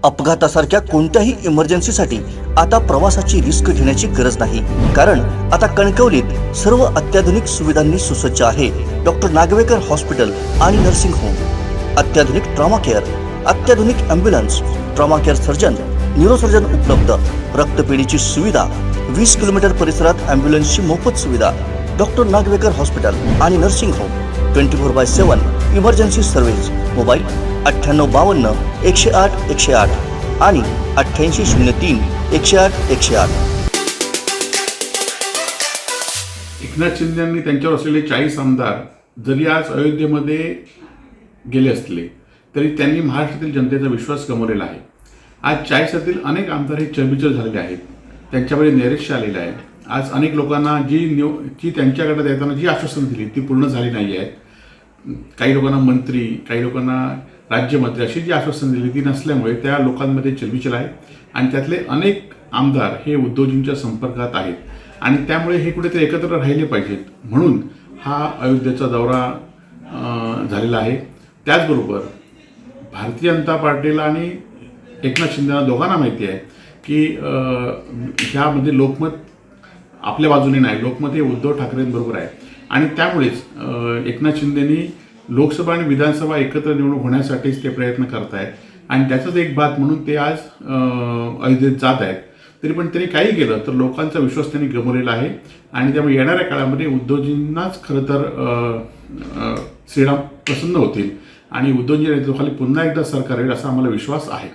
अपघातासारख्या कोणत्याही इमर्जन्सीसाठी आता प्रवासाची रिस्क घेण्याची गरज नाही, कारण आता कणकवलीत सर्व अत्याधुनिक सुविधांनी सुसज्ज आहे डॉक्टर नागवेकर हॉस्पिटल आणि नर्सिंग होम। अत्याधुनिक ट्रॉमा केअर, अत्याधुनिक ambulance, trauma care surgeon, neurosurgeon उपलब्ध, रक्तपेढीची सुविधा, 20 किलोमीटर परिसरात ॲम्ब्युलन्सची मोफत सुविधा। डॉक्टर नागवेकर हॉस्पिटल आणि nursing home 24/7 emergency service. Mobile 9852 108 108 आणि 8803 108 108। एकनाथ शिंदे यांनी त्यांच्यावर असलेले 40 आमदार जरी आज अयोध्येमध्ये गेले असले तरी त्यांनी महाराष्ट्रातील जनतेचा विश्वास गमावलेला आहे। आज 40 अनेक आमदार हे चलबिचल झालेले आहेत, त्यांच्याकडे नैराश्य आलेलं आहे। आज अनेक लोकांना जी त्यांच्याकडे देताना जी आश्वासनं दिली ती पूर्ण झाली नाही आहेत। काही लोकांना मंत्री, काही लोकांना राज्यमंत्री अशी जी आश्वासनं दिली ती नसल्यामुळे त्या लोकांमध्ये चलबिचल आहे आणि त्यातले अनेक आमदार हे उद्धवजींच्या संपर्कात आहेत आणि त्यामुळे हे कुठेतरी एकत्र राहिले पाहिजेत म्हणून हा अयोध्येचा दौरा झालेला आहे। त्याचबरोबर भारतीय जनता पार्टीला आणि एकनाथ शिंदेला दोघांना माहिती आहे की ह्यामध्ये लोकमत आपल्या बाजूने नाही, लोकमत हे उद्धव ठाकरेंबरोबर आहे आणि त्यामुळेच एकनाथ शिंदेनी लोकसभा आणि विधानसभा एकत्र निवडणूक होण्यासाठीच ते प्रयत्न करत आहेत आणि त्याचाच एक भाग म्हणून ते आज अयोध्येत जात आहेत। तरी पण त्यांनी काही केलं तर लोकांचा विश्वास त्यांनी गमावलेला आहे आणि त्यामुळे येणाऱ्या काळामध्ये उद्धवजींनाच खरं तर श्रीराम प्रसन्न होतील आणि उद्धवजींच्या नेतृत्वाखाली पुन्हा एकदा सरकार येईल असा आम्हाला विश्वास आहे।